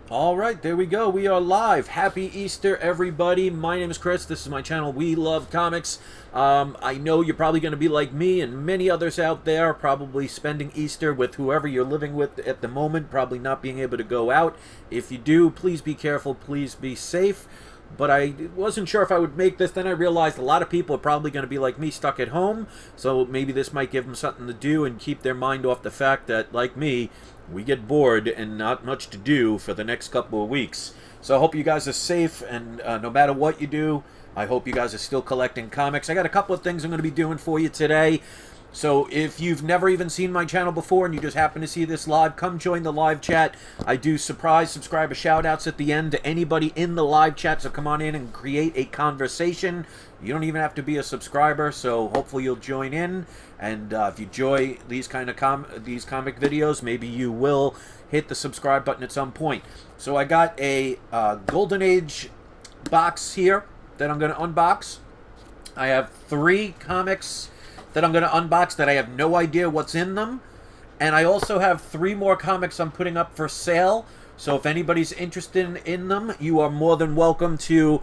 All right, there we go. We are live. Happy Easter, everybody. My name is Chris. This is my channel, We Love Comics. I know you're probably going to be like me and many others out there, probably spending Easter with whoever you're living with at the moment, probably not being able to go out. If you do, please be careful. Please be safe. But I wasn't sure if I would make this. Then I realized a lot of people are probably going to be like me, stuck at home. So maybe this might give them something to do and keep their mind off the fact that, like me, we get bored and not much to do for the next couple of weeks. So I hope you guys are safe, and no matter what you do, I hope you guys are still collecting comics. I got a couple of things I'm going to be doing for you today. So if you've never even seen my channel before and you just happen to see this live, come join the live chat. I do surprise subscriber shout-outs at the end to anybody in the live chat, so come on in and create a conversation. You don't even have to be a subscriber, so hopefully you'll join in. And if you enjoy these kind of comic videos, maybe you will hit the subscribe button at some point. So I got a Golden Age box here that I'm going to unbox. I have 3 comics that I'm going to unbox that I have no idea what's in them. And I also have 3 more comics I'm putting up for sale. So if anybody's interested in them, you are more than welcome to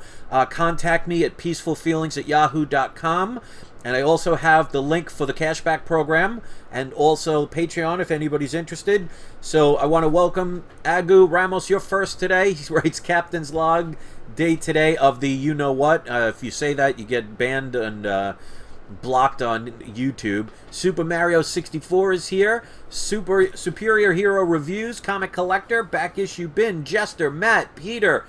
contact me at peacefulfeelings@yahoo.com. And I also have the link for the cashback program and also Patreon if anybody's interested. So I want to welcome Agu Ramos. You're first today. He writes Captain's Log Day today of the you-know-what. If you say that, you get banned and blocked on YouTube. Super Mario 64 is here. Superior Hero Reviews, Comic Collector, Back Issue Bin, Jester, Matt, Peter.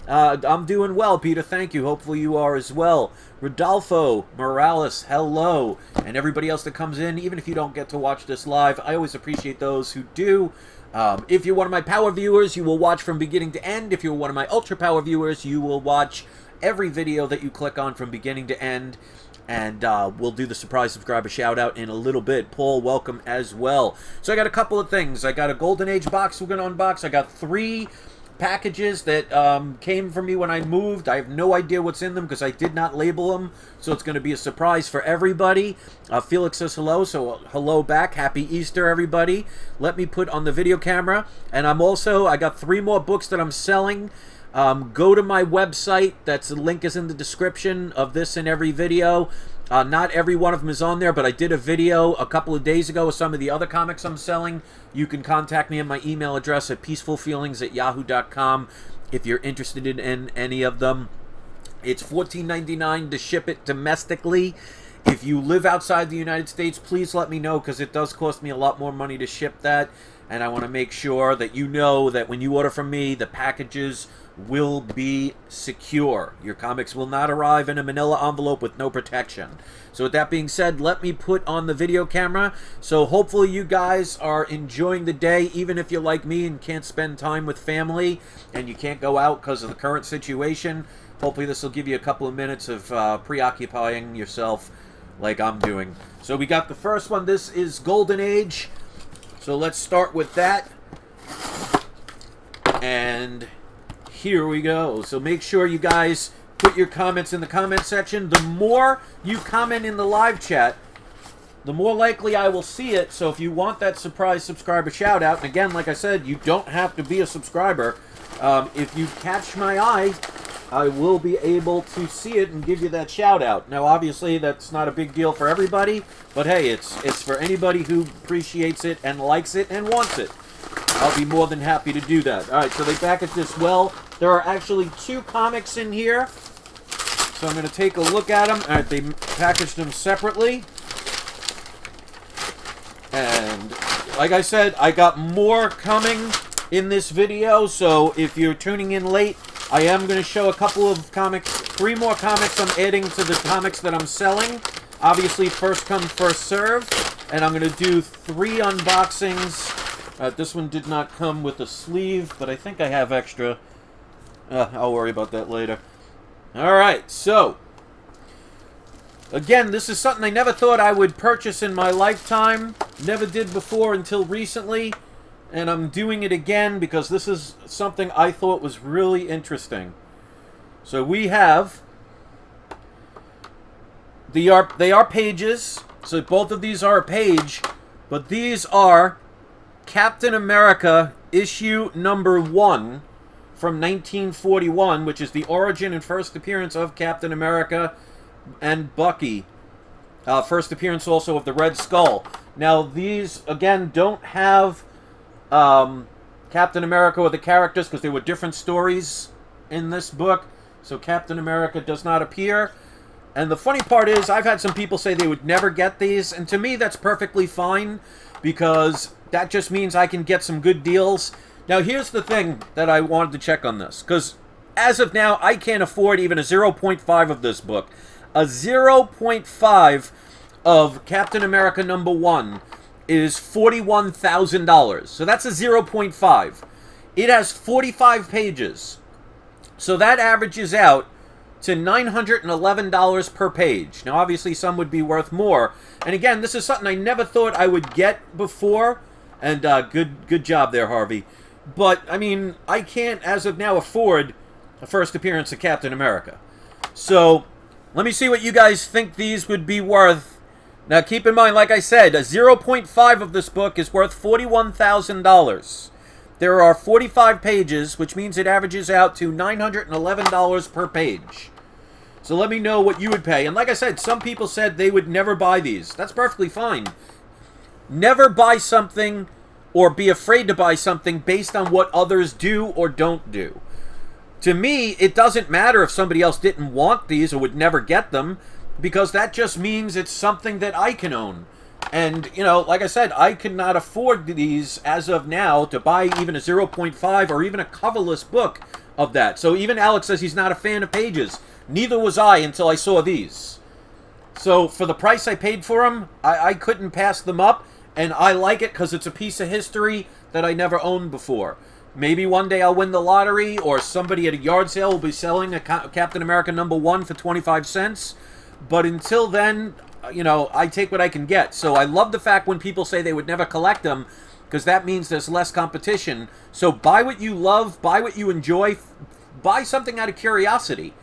I'm doing well, Peter. Thank you. Hopefully you are as well. Rodolfo Morales, hello. And everybody else that comes in, even if you don't get to watch this live, I always appreciate those who do. If you're one of my power viewers, you will watch from beginning to end. If you're one of my ultra power viewers, you will watch every video that you click on from beginning to end. And we'll do the surprise subscriber shout out in a little bit. Paul, welcome as well. So I got a couple of things. I got a Golden Age box we're going to unbox. I got 3 packages that came from me when I moved. I have no idea what's in them because I did not label them. So it's going to be a surprise for everybody. Felix says hello. So hello back. Happy Easter, everybody. Let me put on the video camera. And I got 3 more books that I'm selling. Go to my website. The link is in the description of this and every video. Not every one of them is on there, but I did a video a couple of days ago with some of the other comics I'm selling. You can contact me at my email address at peacefulfeelings@yahoo.com if you're interested in any of them. It's $14.99 to ship it domestically. If you live outside the United States, please let me know because it does cost me a lot more money to ship that. And I want to make sure that you know that when you order from me, the packages will be secure. Your comics will not arrive in a manila envelope with no protection. So with that being said, let me put on the video camera. So hopefully you guys are enjoying the day, even if you're like me and can't spend time with family and you can't go out because of the current situation. Hopefully this will give you a couple of minutes of preoccupying yourself like I'm doing. So we got the first one. This is Golden Age. So let's start with that. And here we go. So make sure you guys put your comments in the comment section. The more you comment in the live chat, the more likely I will see it. So if you want that surprise subscriber shout out, and again, like I said, you don't have to be a subscriber. If you catch my eye, I will be able to see it and give you that shout out. Now, obviously, that's not a big deal for everybody, but hey, it's for anybody who appreciates it and likes it and wants it. I'll be more than happy to do that. All right, so they packaged this well. There are actually 2 comics in here, so I'm going to take a look at them. All right, they packaged them separately. And like I said, I got more coming in this video, so if you're tuning in late, I am going to show a couple of comics, 3 more comics I'm adding to the comics that I'm selling. Obviously, first come, first serve. And I'm going to do 3 unboxings. This one did not come with a sleeve, but I think I have extra. I'll worry about that later. Alright, so. Again, this is something I never thought I would purchase in my lifetime. Never did before until recently. And I'm doing it again because this is something I thought was really interesting. So we have... They are pages. So both of these are a page. But these are Captain America issue number 1. from 1941, which is the origin and first appearance of Captain America and Bucky. First appearance also of the Red Skull. Now, these, again, don't have Captain America or the characters because there were different stories in this book. So Captain America does not appear. And the funny part is, I've had some people say they would never get these. And to me, that's perfectly fine because that just means I can get some good deals. Now, here's the thing that I wanted to check on this. Because as of now, I can't afford even a 0.5 of this book. A 0.5 of Captain America #1 is $41,000. So that's a 0.5. It has 45 pages. So that averages out to $911 per page. Now, obviously, some would be worth more. And again, this is something I never thought I would get before. And good job there, Harvey. But, I mean, I can't, as of now, afford a first appearance of Captain America. So, let me see what you guys think these would be worth. Now, keep in mind, like I said, a 0.5 of this book is worth $41,000. There are 45 pages, which means it averages out to $911 per page. So let me know what you would pay. And like I said, some people said they would never buy these. That's perfectly fine. Never buy something or be afraid to buy something based on what others do or don't do. To me, it doesn't matter if somebody else didn't want these or would never get them, because that just means it's something that I can own. And, you know, like I said, I could not afford these as of now to buy even a 0.5 or even a coverless book of that. So even Alex says he's not a fan of pages. Neither was I until I saw these. So for the price I paid for them, I couldn't pass them up. And I like it because it's a piece of history that I never owned before. Maybe one day I'll win the lottery, or somebody at a yard sale will be selling a Captain America #1 for 25 cents. But until then, you know, I take what I can get. So I love the fact when people say they would never collect them, because that means there's less competition. So buy what you love, buy what you enjoy, buy something out of curiosity,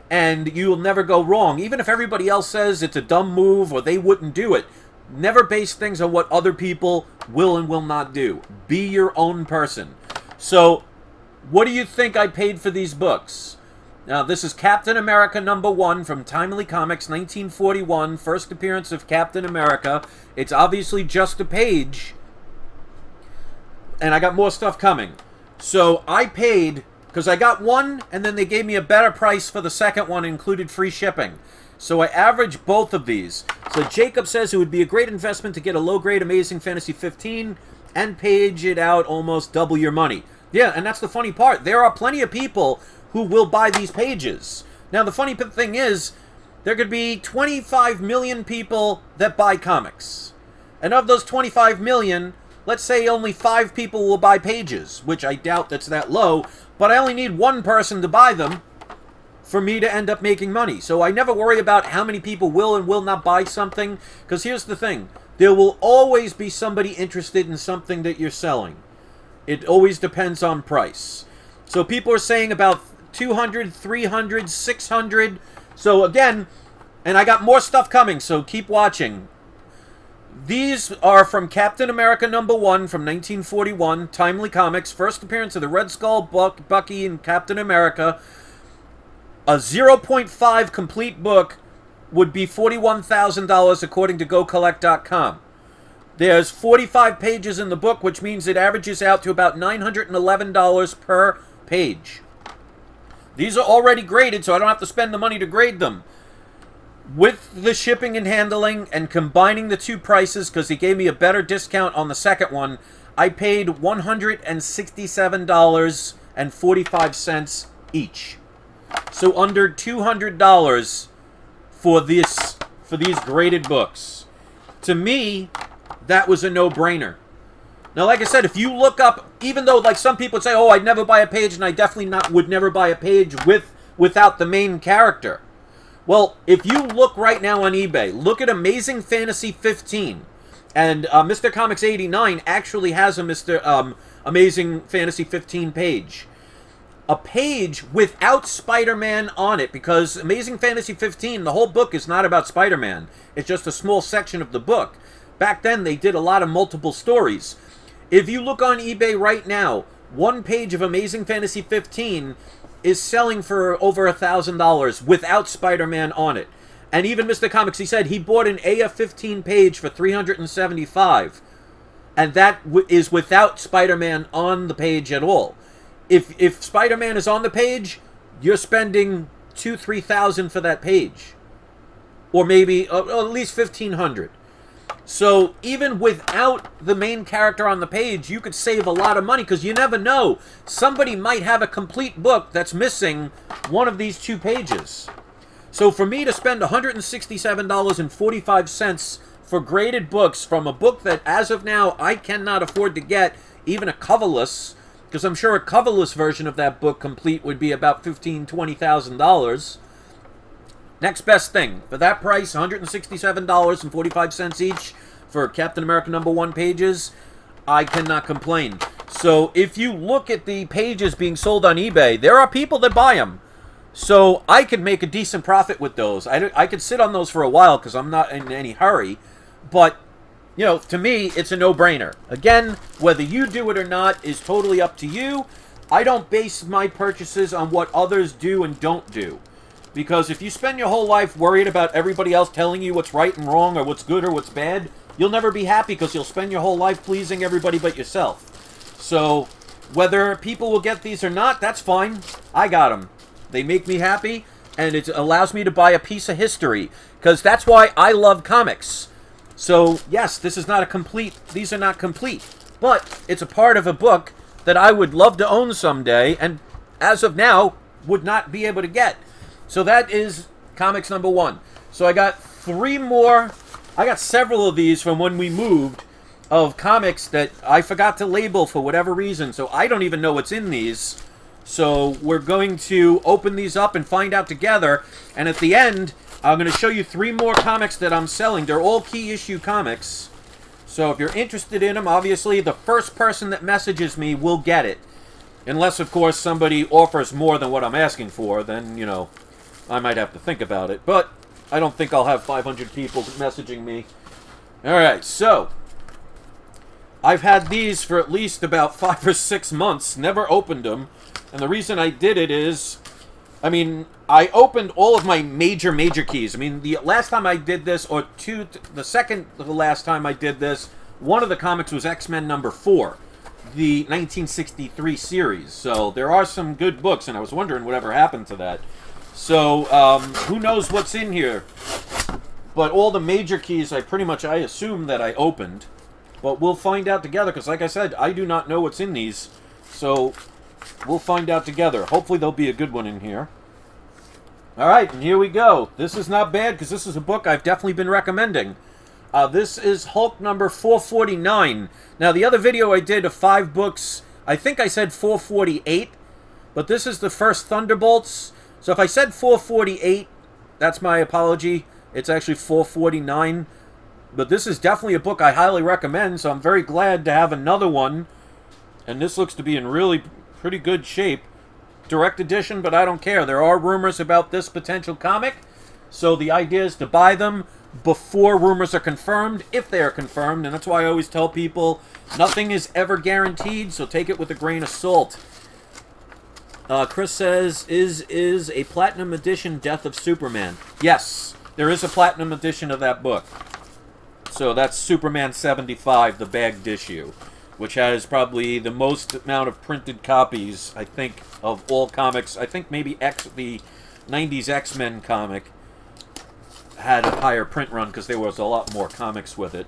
and you will never go wrong. Even if everybody else says it's a dumb move or they wouldn't do it, never base things on what other people will and will not do. Be your own person. So, what do you think I paid for these books? Now, this is Captain America #1 from Timely Comics, 1941, first appearance of Captain America. It's obviously just a page, and I got more stuff coming. So, I paid, because I got one, and then they gave me a better price for the second one, included free shipping. So I averaged both of these. So Jacob says it would be a great investment to get a low-grade Amazing Fantasy 15 and page it out almost double your money. Yeah, and that's the funny part. There are plenty of people who will buy these pages. Now, the funny thing is, there could be 25 million people that buy comics. And of those 25 million, let's say only 5 people will buy pages, which I doubt that's that low, but I only need one person to buy them for me to end up making money. So I never worry about how many people will and will not buy something, because here's the thing. There will always be somebody interested in something that you're selling. It always depends on price. So people are saying about 200, 300, 600. So again, and I got more stuff coming, so keep watching. These are from Captain America #1 from 1941, Timely Comics, first appearance of the Red Skull, Bucky, and Captain America. A 0.5 complete book would be $41,000 according to GoCollect.com. There's 45 pages in the book, which means it averages out to about $911 per page. These are already graded, so I don't have to spend the money to grade them. With the shipping and handling and combining the two prices, because he gave me a better discount on the second one, I paid $167.45 each. So under $200 for these graded books. To me, that was a no-brainer. Now, like I said, if you look up, even though like some people say, "Oh, I'd never buy a page," and I definitely would never buy a page without the main character. Well, if you look right now on eBay, look at Amazing Fantasy 15, and Mr. Comics 89 actually has a Amazing Fantasy 15 page. A page without Spider-Man on it, because Amazing Fantasy 15, the whole book is not about Spider-Man. It's just a small section of the book. Back then, they did a lot of multiple stories. If you look on eBay right now, one page of Amazing Fantasy 15 is selling for over $1,000 without Spider-Man on it. And even Mr. Comics, he said he bought an AF-15 page for $375, and that is without Spider-Man on the page at all. If Spider-Man is on the page, you're spending $2,000-$3,000 for that page, or maybe at least $1,500. So even without the main character on the page, you could save a lot of money, because you never know. Somebody might have a complete book that's missing one of these 2 pages. So for me to spend $167.45 for graded books from a book that, as of now, I cannot afford to get, even a coverless, because I'm sure a coverless version of that book complete would be about $15,000 to $20,000. Next best thing. For that price, $167.45 each for Captain America #1 pages, I cannot complain. So if you look at the pages being sold on eBay, there are people that buy them. So I could make a decent profit with those. I could sit on those for a while because I'm not in any hurry. But, you know, to me, it's a no-brainer. Again, whether you do it or not is totally up to you. I don't base my purchases on what others do and don't do. Because if you spend your whole life worried about everybody else telling you what's right and wrong or what's good or what's bad, you'll never be happy because you'll spend your whole life pleasing everybody but yourself. So, whether people will get these or not, that's fine. I got them. They make me happy, and it allows me to buy a piece of history, because that's why I love comics. So, yes, this is not a complete, these are not complete, but it's a part of a book that I would love to own someday, and as of now, would not be able to get. So that is comics #1. So I got 3 more, I got several of these from when we moved, of comics that I forgot to label for whatever reason, so I don't even know what's in these. So we're going to open these up and find out together. And at the end, I'm going to show you 3 more comics that I'm selling. They're all key issue comics. So if you're interested in them, obviously the first person that messages me will get it. Unless, of course, somebody offers more than what I'm asking for. Then, you know, I might have to think about it. But I don't think I'll have 500 people messaging me. Alright, so I've had these for at least about 5 or 6 months. Never opened them. And the reason I did it is, I mean, I opened all of my major keys. I mean, the last time I did this, or the second to the last time I did this, one of the comics was X-Men #4, the 1963 series. So there are some good books, and I was wondering whatever happened to that. So, who knows what's in here. But all the major keys, I assume that I opened. But we'll find out together, because like I said, I do not know what's in these. So we'll find out together. Hopefully there'll be a good one in here. Alright, and here we go. This is not bad, because this is a book I've definitely been recommending. This is Hulk #449. Now, the other video I did of 5 books, I think I said 448, but this is the first Thunderbolts. So if I said 448, that's my apology. It's actually 449. But this is definitely a book I highly recommend, so I'm very glad to have another one. And this looks to be in really pretty good shape. Direct edition, but I don't care. There are rumors about this potential comic, so the idea is to buy them before rumors are confirmed, if they are confirmed, and that's why I always tell people nothing is ever guaranteed, so take it with a grain of salt. Chris says, is a Platinum Edition Death of Superman? Yes, there is a Platinum Edition of that book. So that's Superman 75, the bagged issue, which has probably the most amount of printed copies, I think, of all comics. I think maybe the 90s X-Men comic had a higher print run because there was a lot more comics with it.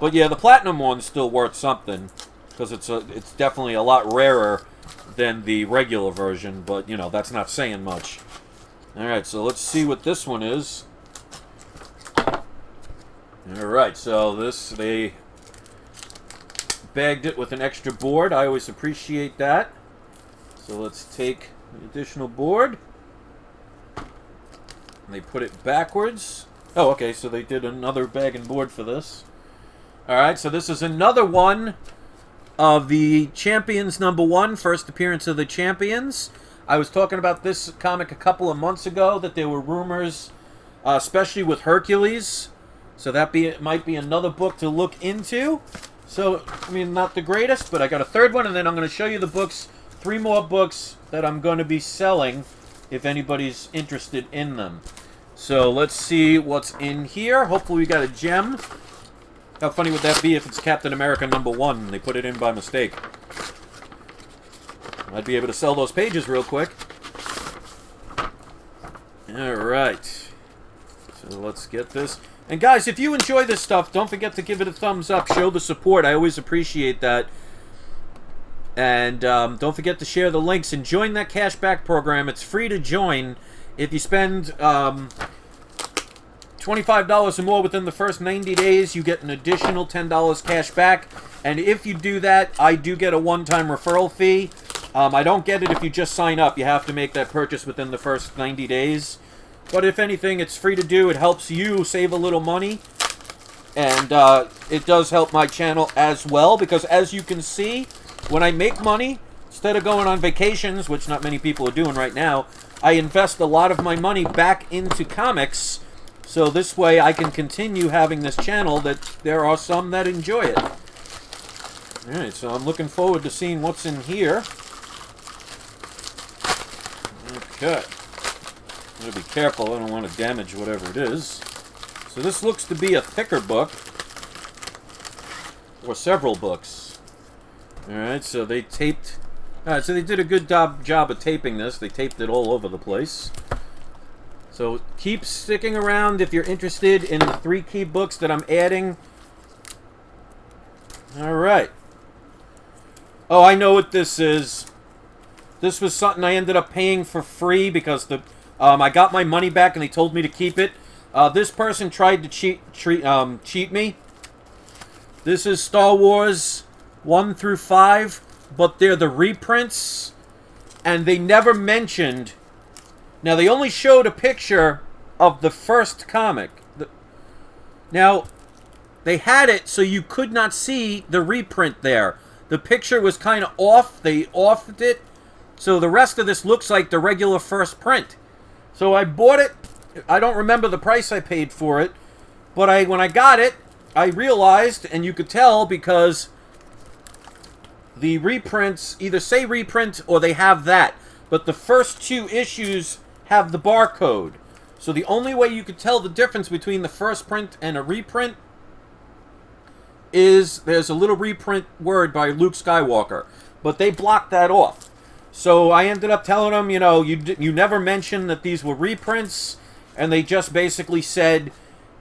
But yeah, the Platinum one's still worth something because it's definitely a lot rarer than the regular version, but, you know, that's not saying much. Alright, so let's see what this one is. Alright, so they bagged it with an extra board. I always appreciate that. So let's take the additional board. And they put it backwards. Oh, okay, so they did another bag and board for this. Alright, so this is another one of the Champions #1, first appearance of the Champions. I was talking about this comic a couple of months ago, that there were rumors, especially with Hercules. So that might be another book to look into. So, I mean, not the greatest, but I got a third one, and then I'm going to show you the books, 3 more books that I'm going to be selling if anybody's interested in them. So, let's see what's in here. Hopefully we got a gem. How funny would that be if it's Captain America #1 and they put it in by mistake? I'd be able to sell those pages real quick. Alright. So let's get this. And guys, if you enjoy this stuff, don't forget to give it a thumbs up. Show the support. I always appreciate that. And don't forget to share the links and join that cashback program. It's free to join. If you spend $25 or more within the first 90 days, you get an additional $10 cash back. And if you do that, I do get a one-time referral fee. I don't get it if you just sign up. You have to make that purchase within the first 90 days. But if anything, it's free to do. It helps you save a little money. And it does help my channel as well. Because as you can see, when I make money, instead of going on vacations, which not many people are doing right now, I invest a lot of my money back into comics. So this way I can continue having this channel that there are some that enjoy it. Alright, so I'm looking forward to seeing what's in here. Okay. I'm going to be careful. I don't want to damage whatever it is. So this looks to be a thicker book. Or several books. Alright, so they taped... Alright, so they did a good job of taping this. They taped it all over the place. So keep sticking around if you're interested in the 3 key books that I'm adding. Alright. Oh, I know what this is. This was something I ended up paying for free because the I got my money back and they told me to keep it. This person tried to cheat me. This is Star Wars 1 through 5, but they're the reprints, and they never mentioned... Now, they only showed a picture of the first comic. Now, they had it so you could not see the reprint there. The picture was kind of off. They offed it. So the rest of this looks like the regular first print. So I bought it. I don't remember the price I paid for it. But when I got it, I realized, and you could tell because the reprints either say reprint or they have that. But the first 2 issues have the barcode. So the only way you could tell the difference between the first print and a reprint is there's a little reprint word by Luke Skywalker. But they blocked that off. So I ended up telling them, you know, you never mentioned that these were reprints. And they just basically said,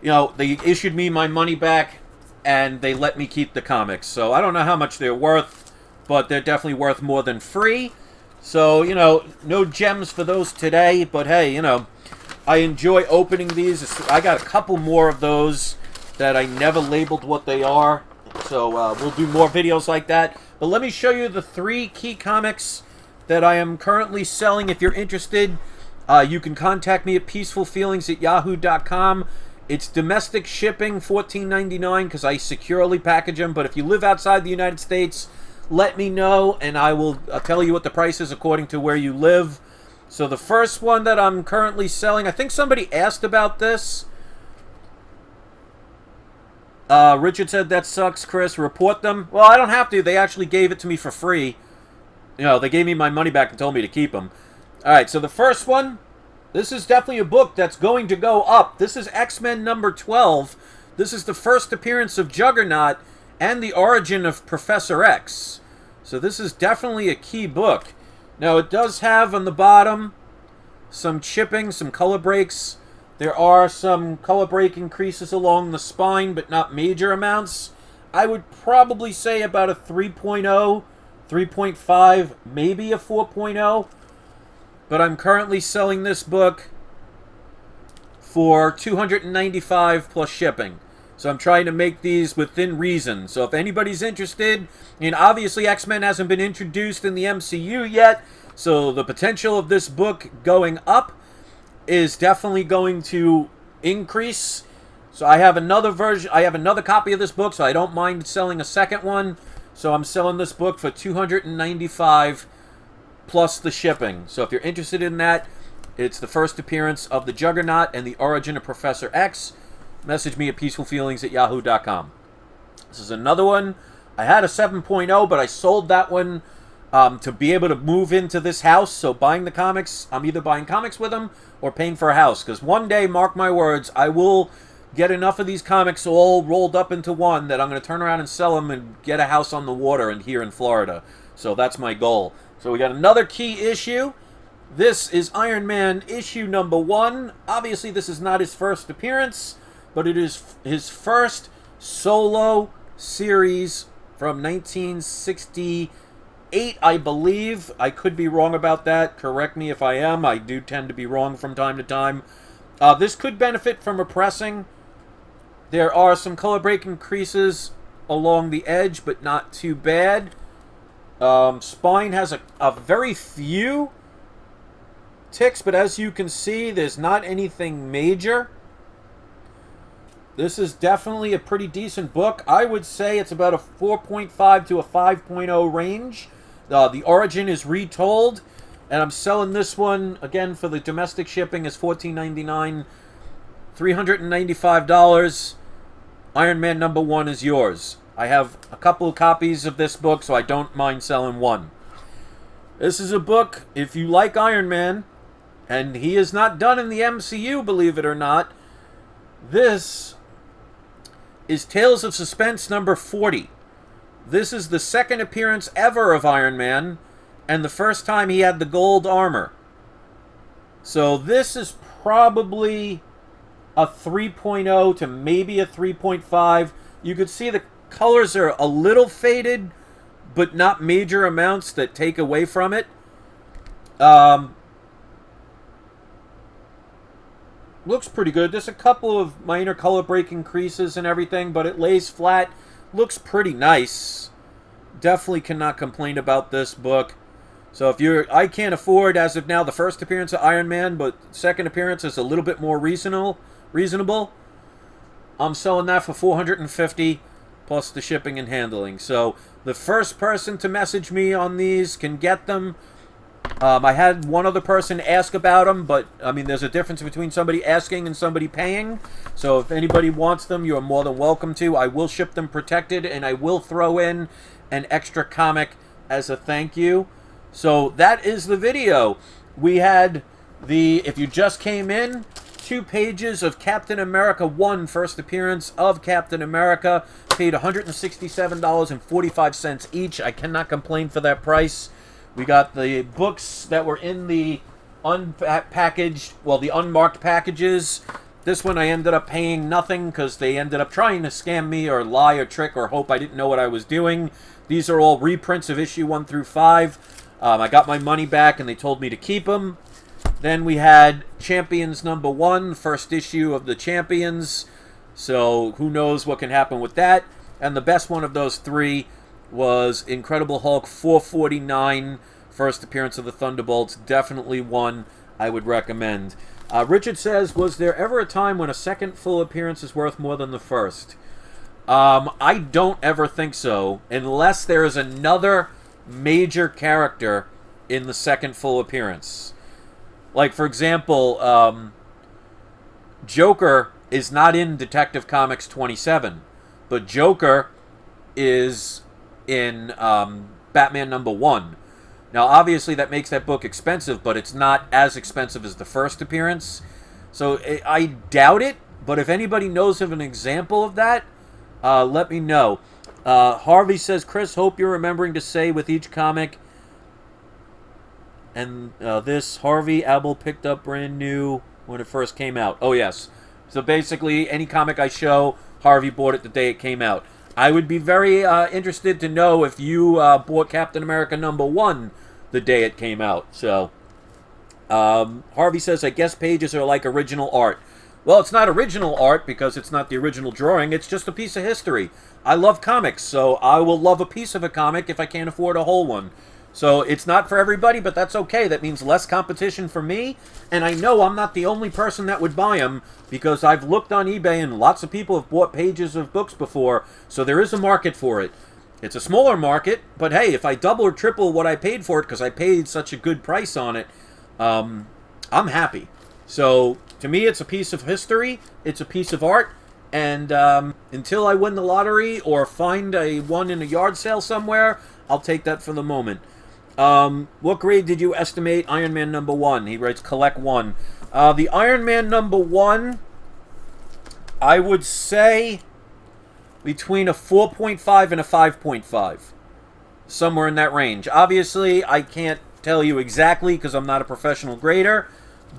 you know, they issued me my money back and they let me keep the comics. So I don't know how much they're worth, but they're definitely worth more than free. So, you know, no gems for those today. But hey, you know, I enjoy opening these. I got a couple more of those that I never labeled what they are. So we'll do more videos like that. But let me show you the 3 key comics that I am currently selling. If you're interested, you can contact me at peacefulfeelings@yahoo.com. It's domestic shipping, $14.99, because I securely package them. But if you live outside the United States, let me know, and I'll tell you what the price is according to where you live. So the first one that I'm currently selling, I think somebody asked about this. Richard said, that sucks, Chris. Report them. Well, I don't have to. They actually gave it to me for free. You know, they gave me my money back and told me to keep them. Alright, so the first one, this is definitely a book that's going to go up. This is X-Men #12. This is the first appearance of Juggernaut and the origin of Professor X. So this is definitely a key book. Now, it does have on the bottom some chipping, some color breaks. There are some color break increases along the spine, but not major amounts. I would probably say about a 3.0, 3.5, maybe a 4.0. But I'm currently selling this book for $295 plus shipping. So I'm trying to make these within reason. So if anybody's interested, and obviously X-Men hasn't been introduced in the MCU yet, so the potential of this book going up is definitely going to increase. So I have another version, I have another copy of this book, so I don't mind selling a second one. So I'm selling this book for $295 plus the shipping. So if you're interested in that, it's the first appearance of the Juggernaut and the origin of Professor X. Message me at peacefulfeelings@yahoo.com. This is another one I had a 7.0, but I sold that one to be able to move into this house. So buying the comics, I'm either buying comics with them or paying for a house. Because one day, mark my words, I will get enough of these comics all rolled up into one that I'm going to turn around and sell them and get a house on the water here in Florida. So that's my goal. So we got another key issue. This is Iron Man issue number 1. Obviously, this is not his first appearance, but it is his first solo series from 1968, I believe. I could be wrong about that. Correct me if I am. I do tend to be wrong from time to time. This could benefit from a pressing. There are some color breaking creases along the edge, but not too bad. Spine has a very few ticks, but as you can see, there's not anything major. This is definitely a pretty decent book. I would say it's about a 4.5 to a 5.0 range. The origin is retold, and I'm selling this one, again, for the domestic shipping is $14.99, $395. Iron Man number 1 is yours. I have a couple of copies of this book, so I don't mind selling one. This is a book, if you like Iron Man, and he is not done in the MCU, believe it or not, this is Tales of Suspense number 40. This is the second appearance ever of Iron Man, and the first time he had the gold armor. So this is probably a 3.0 to maybe a 3.5. You could see the colors are a little faded, but not major amounts that take away from it. Looks pretty good. There's a couple of minor color breaking creases and everything, but it lays flat. Looks pretty nice. Definitely cannot complain about this book. So if you're, I can't afford as of now the first appearance of Iron Man, but second appearance is a little bit more reasonable. I'm selling that for $450 plus the shipping and handling. So the first person to message me on these can get them. I had one other person ask about them, but, I mean, there's a difference between somebody asking and somebody paying. So if anybody wants them, you're more than welcome to. I will ship them protected, and I will throw in an extra comic as a thank you. So that is the video. We had the, if you just came in, 2 pages of Captain America 1, first appearance of Captain America. Paid $167.45 each. I cannot complain for that price. We got the books that were in the unpackaged, well, the unmarked packages. This one I ended up paying nothing because they ended up trying to scam me or lie or trick or hope I didn't know what I was doing. These are all reprints of issue 1 through 5. I got my money back and they told me to keep them. Then we had Champions number 1, first issue of the Champions. So who knows what can happen with that. And the best one of those 3 was Incredible Hulk 449, first appearance of the Thunderbolts. Definitely one I would recommend. Richard says, was there ever a time when a second full appearance is worth more than the first? I don't ever think so, unless there is another major character in the second full appearance. Like, for example, Joker is not in Detective Comics 27, but Joker is in Batman number 1. Now, obviously, that makes that book expensive, but it's not as expensive as the first appearance. So, I doubt it, but if anybody knows of an example of that, let me know. Harvey says, Chris, hope you're remembering to say with each comic. And this, Harvey Abel picked up brand new when it first came out. Oh, yes. So, basically, any comic I show, Harvey bought it the day it came out. I would be very interested to know if you bought Captain America number 1 the day it came out. So, Harvey says, I guess pages are like original art. Well, it's not original art because it's not the original drawing. It's just a piece of history. I love comics, so I will love a piece of a comic if I can't afford a whole one. So it's not for everybody, but that's okay. That means less competition for me. And I know I'm not the only person that would buy them because I've looked on eBay and lots of people have bought pages of books before. So there is a market for it. It's a smaller market, but hey, if I double or triple what I paid for it because I paid such a good price on it, I'm happy. So to me, it's a piece of history. It's a piece of art. And until I win the lottery or find one in a yard sale somewhere, I'll take that for the moment. What grade did you estimate Iron Man number 1? He writes, collect 1. The Iron Man number 1, I would say between a 4.5 and a 5.5. Somewhere in that range. Obviously, I can't tell you exactly because I'm not a professional grader,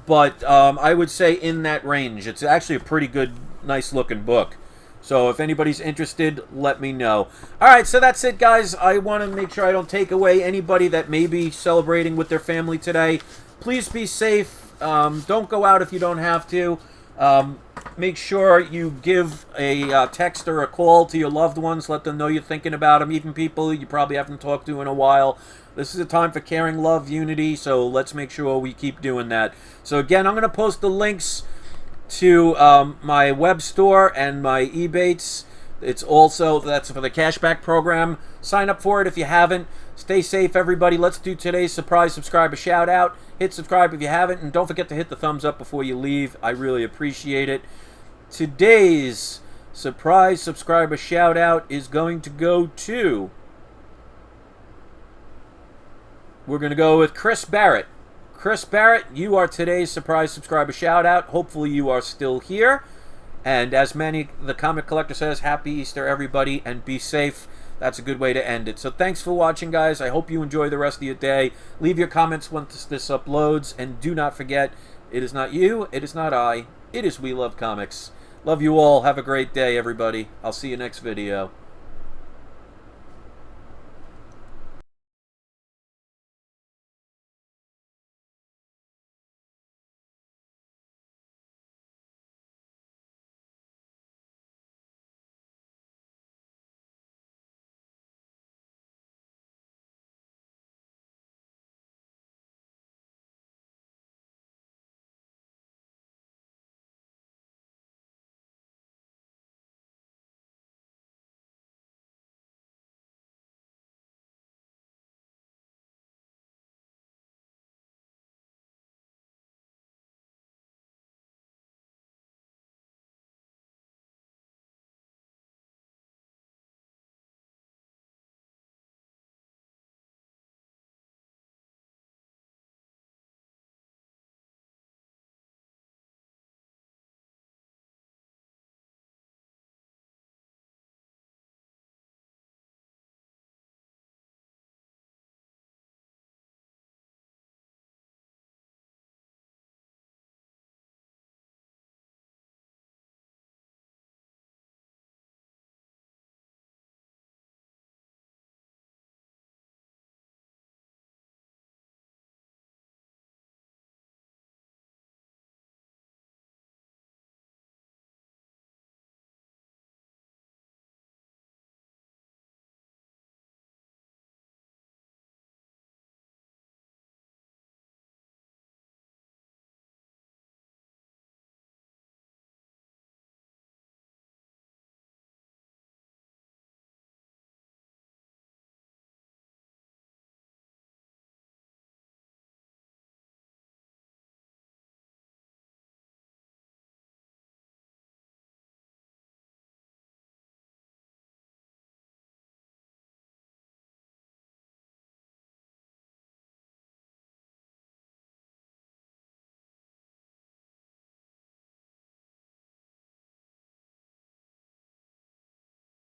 but I would say in that range. It's actually a pretty good, nice looking book. So if anybody's interested, let me know. Alright, so that's it, guys. I want to make sure I don't take away anybody that may be celebrating with their family today. Please be safe. Don't go out if you don't have to. Make sure you give a text or a call to your loved ones. Let them know you're thinking about them. Even people you probably haven't talked to in a while. This is a time for caring, love, unity. So let's make sure we keep doing that. So again, I'm going to post the links to my web store and my Ebates. It's also, that's for the cashback program. Sign up for it if you haven't. Stay safe, everybody. Let's do today's surprise subscriber shout out. Hit subscribe if you haven't, and don't forget to hit the thumbs up before you leave. I really appreciate it. Today's surprise subscriber shout out is going to go to, we're going to go with Chris Barrett. Chris Barrett, you are today's surprise subscriber shout out. Hopefully you are still here. And as Manny the Comic Collector says, happy Easter, everybody, and be safe. That's a good way to end it. So thanks for watching, guys. I hope you enjoy the rest of your day. Leave your comments once this uploads. And do not forget, it is not you, it is not I, it is We Love Comics. Love you all. Have a great day, everybody. I'll see you next video.